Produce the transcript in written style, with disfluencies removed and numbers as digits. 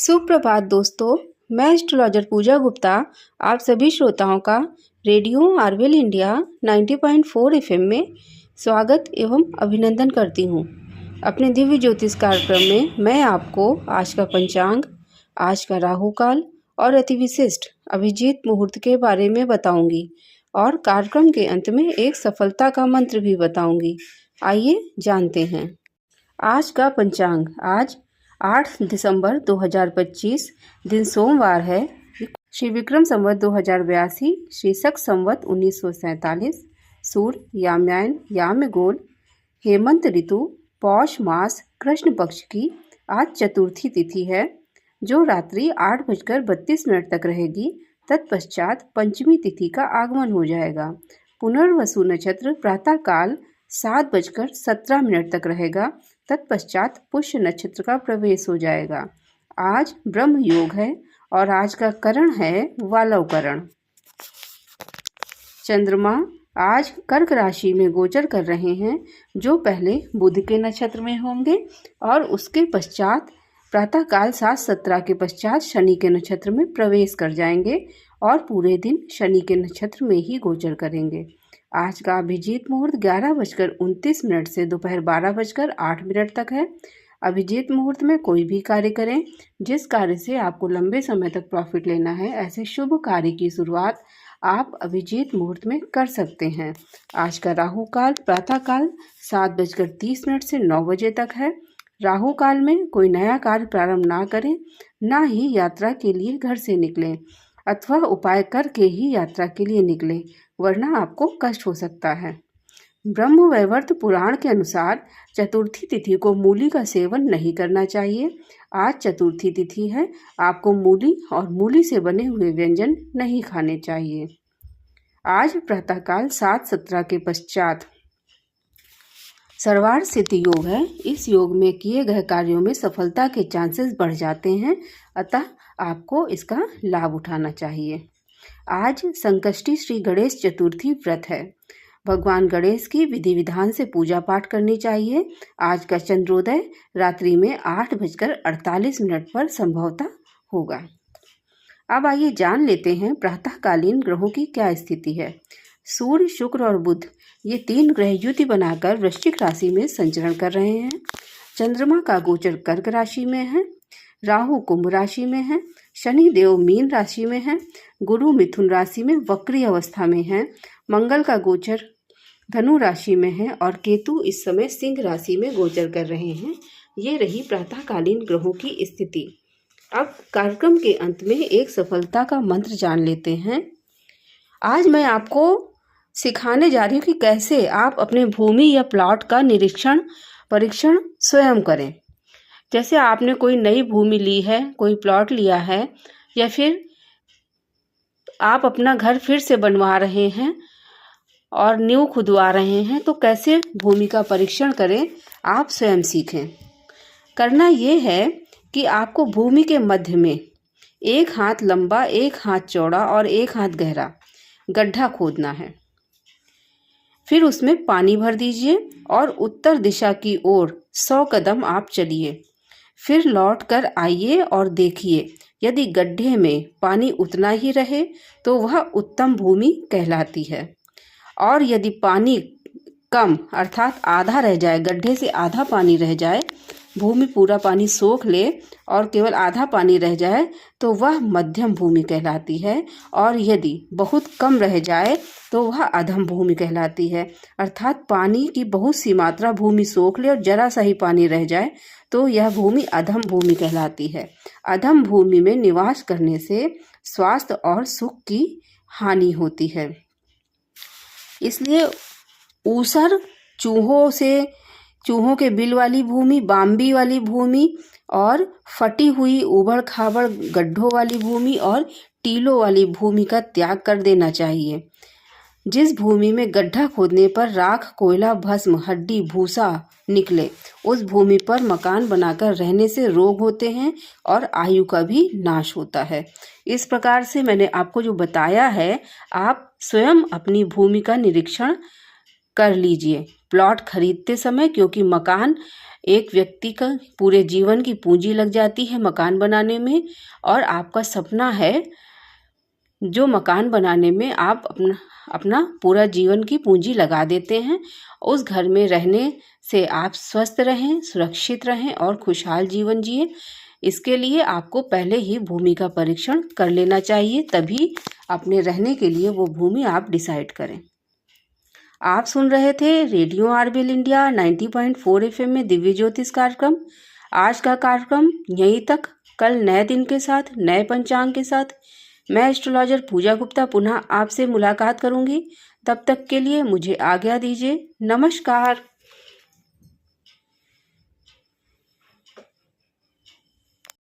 सुप्रभात दोस्तों, मैं एस्ट्रोलॉजर पूजा गुप्ता आप सभी श्रोताओं का रेडियो आरवेल इंडिया 90.4 एफएम में स्वागत एवं अभिनंदन करती हूँ। अपने दिव्य ज्योतिष कार्यक्रम में मैं आपको आज का पंचांग, आज का राहु काल और अति विशिष्ट अभिजीत मुहूर्त के बारे में बताऊंगी और कार्यक्रम के अंत में एक सफलता का मंत्र भी बताऊंगी। आइए जानते हैं आज का पंचांग। आज 8 दिसंबर 2025 दिन सोमवार है। श्री विक्रम संवत 2082, श्री शक संवत 1947, सूर्य याम्यायन यामगोल, हेमंत ऋतु, पौष मास, कृष्ण पक्ष की आज चतुर्थी तिथि है जो रात्रि 8:32 तक रहेगी। तत्पश्चात पंचमी तिथि का आगमन हो जाएगा। पुनर्वसु नक्षत्र प्रातः काल 7:17 तक रहेगा। तत्पश्चात पुष्य नक्षत्र का प्रवेश हो जाएगा। आज ब्रह्म योग है और आज का करण है वालव करण। चंद्रमा आज कर्क राशि में गोचर कर रहे हैं जो पहले बुध के नक्षत्र में होंगे और उसके पश्चात प्रातः काल 7:17 के पश्चात शनि के नक्षत्र में प्रवेश कर जाएंगे और पूरे दिन शनि के नक्षत्र में ही गोचर करेंगे। आज का अभिजीत मुहूर्त 11:29 से दोपहर 12:08 तक है। अभिजीत मुहूर्त में कोई भी कार्य करें जिस कार्य से आपको लंबे समय तक प्रॉफिट लेना है, ऐसे शुभ कार्य की शुरुआत आप अभिजीत मुहूर्त में कर सकते हैं। आज का राहु काल प्रातः काल 7:30 से 9 बजे तक है। राहु काल में कोई नया कार्य प्रारंभ ना करें, ना ही यात्रा के लिए घर से निकलें अथवा उपाय करके ही यात्रा के लिए निकलें, वरना आपको कष्ट हो सकता है। ब्रह्म वैवर्त पुराण के अनुसार चतुर्थी तिथि को मूली का सेवन नहीं करना चाहिए। आज चतुर्थी तिथि है, आपको मूली और मूली से बने हुए व्यंजन नहीं खाने चाहिए। आज प्रातःकाल 7:17 के पश्चात सर्वार्थ सिद्धि योग है। इस योग में किए गए कार्यों में सफलता के चांसेस बढ़ जाते हैं, अतः आपको इसका लाभ उठाना चाहिए। आज संकष्टी श्री गणेश चतुर्थी व्रत है। भगवान गणेश की विधि विधान से पूजा पाठ करनी चाहिए। आज का चंद्रोदय रात्रि में 8:48 पर संभवतः होगा। अब आइए जान लेते हैं प्रातःकालीन ग्रहों की क्या स्थिति है। सूर्य, शुक्र और बुध ये 3 ग्रह युति बनाकर वृश्चिक राशि में संचरण कर रहे हैं। चंद्रमा का गोचर कर्क राशि में है, राहु कुंभ राशि में है, शनि देव मीन राशि में है, गुरु मिथुन राशि में वक्री अवस्था में है, मंगल का गोचर धनु राशि में है और केतु इस समय सिंह राशि में गोचर कर रहे हैं। ये रही प्रातःकालीन ग्रहों की स्थिति। अब कार्यक्रम के अंत में एक सफलता का मंत्र जान लेते हैं। आज मैं आपको सिखाने जा रही हूँ कि कैसे आप अपने भूमि या प्लॉट का परीक्षण स्वयं करें। जैसे आपने कोई नई भूमि ली है, कोई प्लॉट लिया है, या फिर आप अपना घर फिर से बनवा रहे हैं और नींव खुदवा रहे हैं, तो कैसे भूमि का परीक्षण करें आप स्वयं सीखें। करना ये है कि आपको भूमि के मध्य में 1 हाथ लंबा, 1 हाथ चौड़ा और 1 हाथ गहरा गड्ढा खोदना है। फिर उसमें पानी भर दीजिए और उत्तर दिशा की ओर 100 कदम आप चलिए। फिर लौट कर आइए और देखिए, यदि गड्ढे में पानी उतना ही रहे तो वह उत्तम भूमि कहलाती है, और यदि पानी कम अर्थात आधा रह जाए, गड्ढे से आधा पानी रह जाए, भूमि पूरा पानी सोख ले और केवल आधा पानी रह जाए तो वह मध्यम भूमि कहलाती है, और यदि बहुत कम रह जाए तो वह अधम भूमि कहलाती है। अर्थात पानी की बहुत सी मात्रा भूमि सोख ले और जरा सा ही पानी रह जाए तो यह भूमि अधम भूमि कहलाती है। अधम भूमि में निवास करने से स्वास्थ्य और सुख की हानि होती है। इसलिए ऊसर, चूहों के बिल वाली भूमि, बाम्बी वाली भूमि और फटी हुई उबड़ खाबड़ गड्ढों वाली भूमि और टीलों वाली भूमि का त्याग कर देना चाहिए। जिस भूमि में गड्ढा खोदने पर राख, कोयला, भस्म, हड्डी, भूसा निकले, उस भूमि पर मकान बनाकर रहने से रोग होते हैं और आयु का भी नाश होता है। इस प्रकार से मैंने आपको जो बताया है, आप स्वयं अपनी भूमि का निरीक्षण कर लीजिए। प्लॉट खरीदते समय, क्योंकि मकान एक व्यक्ति का पूरे जीवन की पूंजी लग जाती है मकान बनाने में, और आपका सपना है जो मकान बनाने में आप अपना पूरा जीवन की पूंजी लगा देते हैं। उस घर में रहने से आप स्वस्थ रहें, सुरक्षित रहें और खुशहाल जीवन जिए। इसके लिए आपको पहले ही भूमि का परीक्षण कर लेना चाहिए, तभी अपने रहने के लिए वो भूमि आप डिसाइड करें। आप सुन रहे थे रेडियो आरबीएल इंडिया 90.4 FM में दिव्य ज्योतिष कार्यक्रम। आज का कार्यक्रम यहीं तक। कल नए दिन के साथ, नए पंचांग के साथ मैं एस्ट्रोलॉजर पूजा गुप्ता पुनः आपसे मुलाकात करूंगी। तब तक के लिए मुझे आज्ञा दीजिए। नमस्कार।